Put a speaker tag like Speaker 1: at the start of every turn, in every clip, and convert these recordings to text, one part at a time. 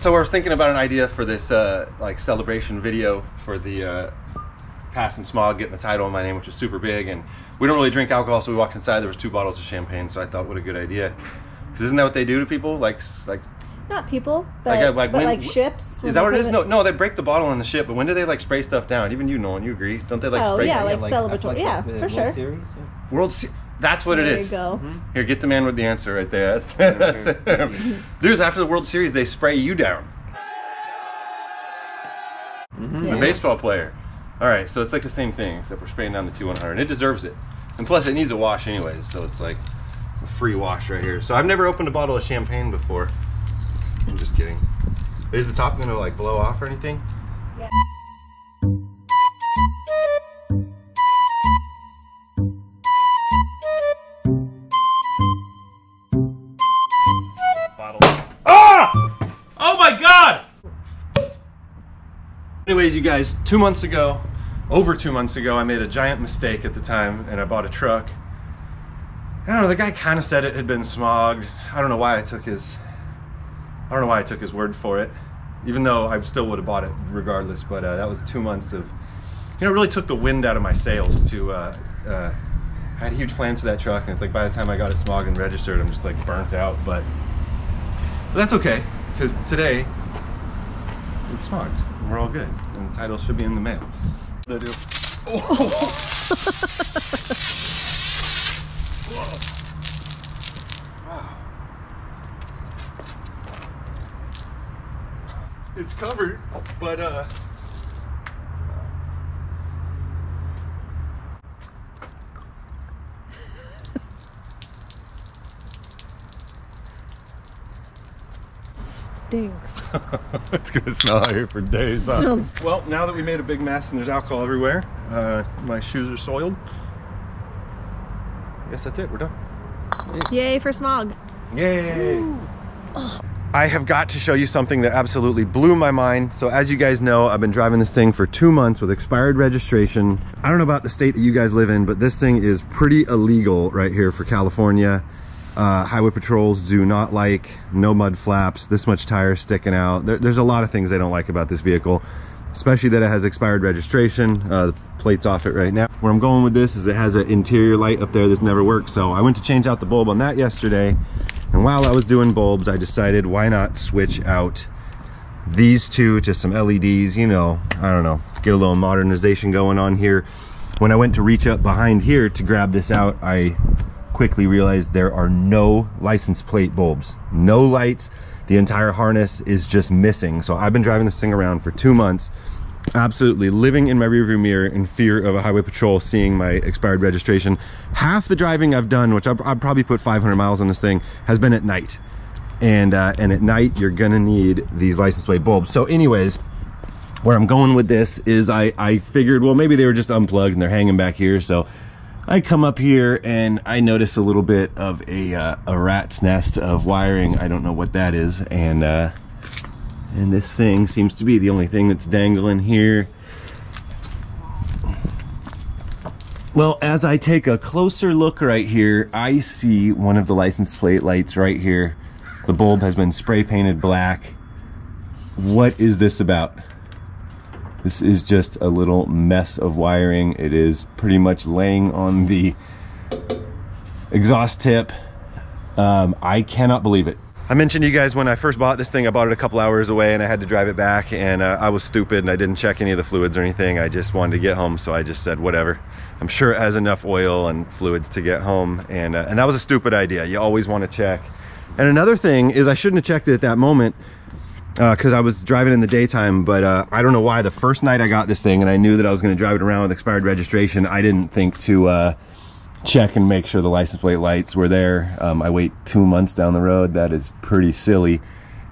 Speaker 1: So I was thinking about an idea for this like celebration video for the passing smog, getting the title in my name, which is super big, and we don't really drink alcohol, so we walked inside, there was 2 bottles of champagne, so I thought, what a good idea. Because isn't that what they do to people? Like
Speaker 2: not people, but like ships.
Speaker 1: Is that what it is? No, they break the bottle on the ship, but when do they like spray stuff down? Even you, Nolan, you agree? Don't they like spray?
Speaker 2: Oh yeah,
Speaker 1: down?
Speaker 2: like celebratory. Yeah, for sure.
Speaker 3: Series, yeah.
Speaker 1: World Series. That's what it is.
Speaker 2: There you go.
Speaker 1: Here, get the man with the answer right there. Dudes, after the World Series, they spray you down. The baseball player. All right, so it's like the same thing, except we're spraying down the T100, and it deserves it. And plus, it needs a wash anyways, so it's like a free wash right here. So I've never opened a bottle of champagne before. I'm just kidding. Is the top gonna like blow off or anything?
Speaker 2: Yeah.
Speaker 3: Oh my God!
Speaker 1: Anyways, you guys, over 2 months ago, I made a giant mistake at the time, and I bought a truck. I don't know, the guy kind of said it had been smogged. I don't know why I took his word for it, even though I still would have bought it regardless. But that was 2 months of, it really took the wind out of my sails to, I had huge plans for that truck, and it's like by the time I got it smogged and registered, I'm just like burnt out, but that's okay, because today, it's smogged, and we're all good, and the title should be in the mail. Oh. Wow. It's covered, but
Speaker 2: Stinks.
Speaker 1: It's gonna smell out here for days. Huh? Well, now that we made a big mess and there's alcohol everywhere, my shoes are soiled. I guess that's it. We're done.
Speaker 3: Nice.
Speaker 2: Yay for smog.
Speaker 1: Yay! I have got to show you something that absolutely blew my mind. So as you guys know, I've been driving this thing for 2 months with expired registration. I don't know about the state that you guys live in, but this thing is pretty illegal right here for California. Highway patrols do not like no mud flaps, this much tire sticking out. There's a lot of things they don't like about this vehicle, especially that it has expired registration. The plate's off it right now. Where I'm going with this is it has an interior light up there that's never worked. So I went to change out the bulb on that yesterday. And while I was doing bulbs, I decided why not switch out these two to some LEDs, you know, I don't know, get a little modernization going on here. When I went to reach up behind here to grab this out, I quickly realized there are no license plate bulbs, no lights. The entire harness is just missing. So I've been driving this thing around for 2 months, absolutely living in my rearview mirror in fear of a highway patrol seeing my expired registration. Half the driving I've done, which I've probably put 500 miles on this thing, has been at night. And at night, you're gonna need these license plate bulbs. So anyways, where I'm going with this is I figured, well, maybe they were just unplugged and they're hanging back here. So I come up here and I notice a little bit of a rat's nest of wiring. I don't know what that is, and this thing seems to be the only thing that's dangling here. Well, as I take a closer look right here, I see one of the license plate lights right here. The bulb has been spray painted black. What is this about? This is just a little mess of wiring. It is pretty much laying on the exhaust tip. I cannot believe it. I mentioned to you guys when I first bought this thing, I bought it a couple hours away and I had to drive it back, and I was stupid and I didn't check any of the fluids or anything. I just wanted to get home, so I just said whatever. I'm sure it has enough oil and fluids to get home, and that was a stupid idea. You always want to check. And another thing is I shouldn't have checked it at that moment, because I was driving in the daytime, but I don't know why the first night I got this thing and I knew that I was going to drive it around with expired registration, I didn't think to check and make sure the license plate lights were there. I wait 2 months down the road. That is pretty silly.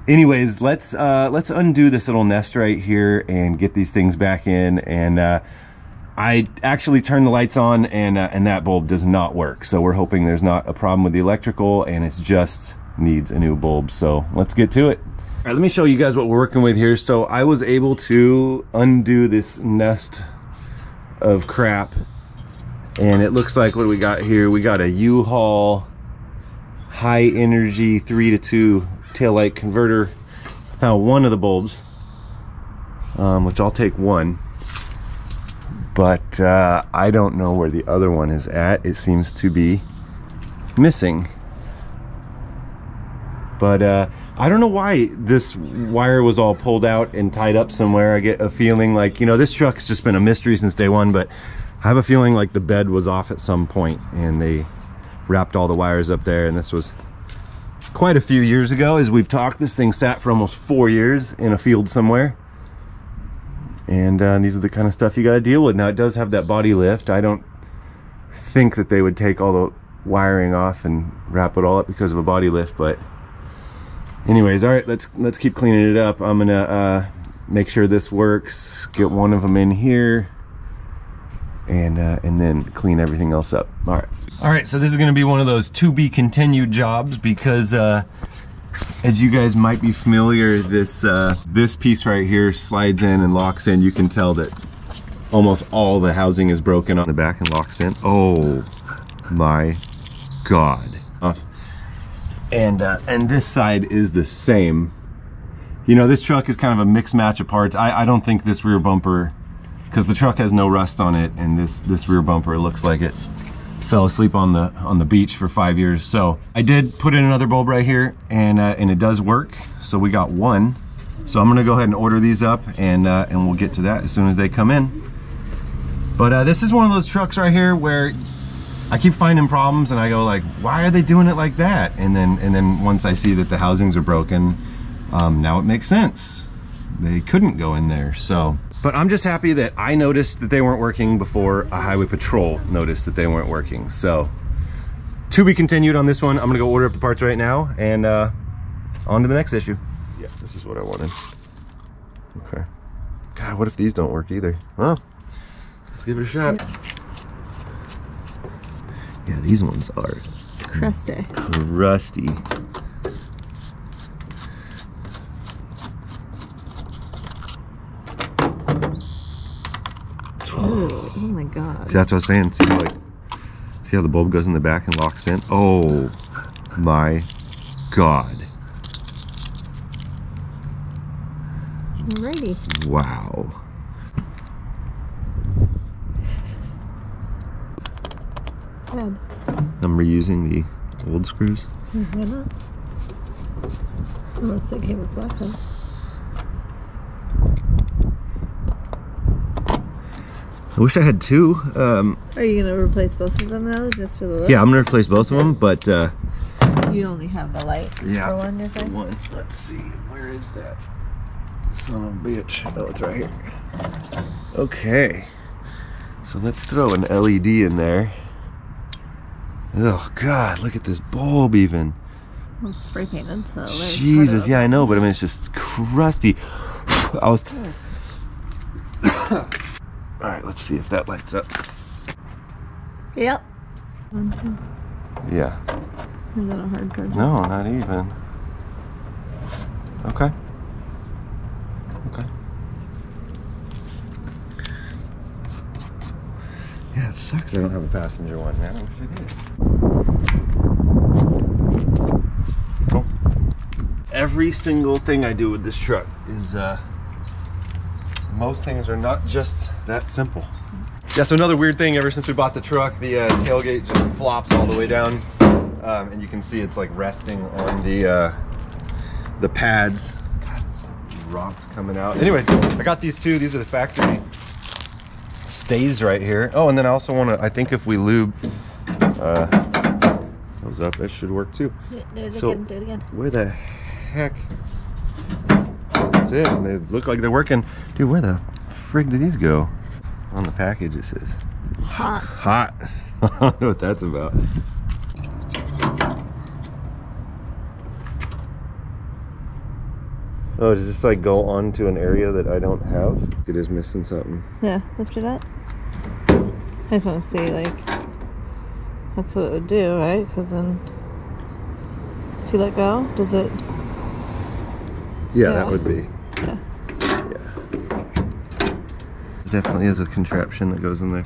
Speaker 1: Anyways, let's undo this little nest right here and get these things back in. And I actually turned the lights on, and that bulb does not work. So we're hoping there's not a problem with the electrical and it's just needs a new bulb. So let's get to it. All right, let me show you guys what we're working with here. So I was able to undo this nest of crap, and it looks like, what do we got here? We got a U-Haul high energy 3-to-2 taillight converter Found one of the bulbs, which I'll take one. But I don't know where the other one is at. It seems to be missing. But I don't know why this wire was all pulled out and tied up somewhere. I get a feeling like, you know, this truck's just been a mystery since day one, but I have a feeling like the bed was off at some point and they wrapped all the wires up there, and this was quite a few years ago. As we've talked, this thing sat for almost 4 years in a field somewhere. And these are the kind of stuff you got to deal with. Now, it does have that body lift. I don't think that they would take all the wiring off and wrap it all up because of a body lift. But anyways, all right, let's keep cleaning it up. I'm gonna make sure this works. Get one of them in here, and then clean everything else up. All right. So this is gonna be one of those to be continued jobs because. As you guys might be familiar, this piece right here slides in and locks in. You can tell that almost all the housing is broken on the back and locks in. Oh my God. And this side is the same. You know, this truck is kind of a mixed match of parts. I don't think this rear bumper, because the truck has no rust on it, and this rear bumper looks like it fell asleep on the beach for 5 years. So I did put in another bulb right here, and it does work. So we got one. So I'm gonna go ahead and order these up, and we'll get to that as soon as they come in. But this is one of those trucks right here where I keep finding problems, and I go like, why are they doing it like that? And then once I see that the housings are broken, now it makes sense. They couldn't go in there. So. But I'm just happy that I noticed that they weren't working before a highway patrol noticed that they weren't working. So, to be continued on this one. I'm gonna go order up the parts right now, and on to the next issue. Yeah, this is what I wanted. Okay. God, what if these don't work either? Well, let's give it a shot. Yeah, these ones are
Speaker 2: crusty.
Speaker 1: Rusty.
Speaker 2: Oh my God.
Speaker 1: See, that's what I was saying. See how the bulb goes in the back and locks in? Oh my God.
Speaker 2: Alrighty.
Speaker 1: Wow.
Speaker 2: Good.
Speaker 1: I'm reusing the old screws.
Speaker 2: Why not? Unless they came with black ones.
Speaker 1: I wish I had two.
Speaker 2: Are you gonna replace both of them now, just for the look?
Speaker 1: Yeah, I'm gonna replace both of them, but
Speaker 2: you only have the light for one, you're saying?
Speaker 1: One. Let's see, where is that son of a bitch? Oh, it's right here. Okay, so let's throw an LED in there. Oh God, look at this bulb even.
Speaker 2: Well, it's spray painted, so there's
Speaker 1: Jesus, yeah, I know, but I mean it's just crusty. I was. All right, let's see if that lights up.
Speaker 2: Yep.
Speaker 1: Yeah.
Speaker 2: Is that a hard charge?
Speaker 1: No, not even. Okay. Okay. Yeah, it sucks I don't have a passenger one now. I wish I did. Cool. Every single thing I do with this truck is most things are not just that simple. Yeah, so another weird thing, ever since we bought the truck, the tailgate just flops all the way down. And you can see it's like resting on the pads. God, this rock's coming out. Anyways, I got these two. These are the factory stays right here. Oh, and then I also want to, I think if we lube those up, that should work too.
Speaker 2: Yeah, do it
Speaker 1: so
Speaker 2: again, do it again.
Speaker 1: Where the heck? That's it. And they look like they're working. Dude, where the frig did these go? On the package it says
Speaker 2: hot.
Speaker 1: Hot. I don't know what that's about. Oh, does this like go onto an area that I don't have? It is missing something.
Speaker 2: Yeah, lift it up. I just want to see, like, that's what it would do, right? Because then if you let go, does it?
Speaker 1: Yeah, that would be.
Speaker 2: Yeah.
Speaker 1: Definitely is a contraption that goes in there.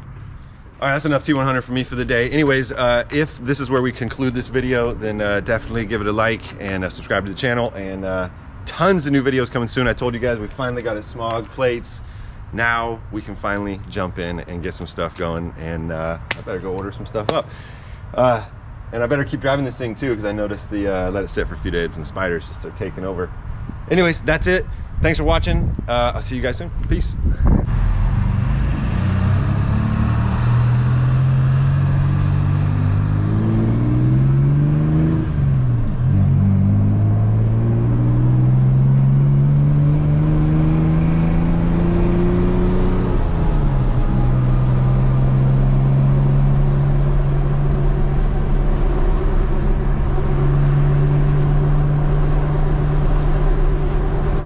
Speaker 1: All right, that's enough T100 for me for the day. Anyways, if this is where we conclude this video, then definitely give it a like and subscribe to the channel, and tons of new videos coming soon. I told you guys we finally got his smog plates. Now we can finally jump in and get some stuff going, and I better go order some stuff up. And I better keep driving this thing too, because I noticed the let it sit for a few days and the spiders just start taking over. Anyways, that's it. Thanks for watching. I'll see you guys soon. Peace.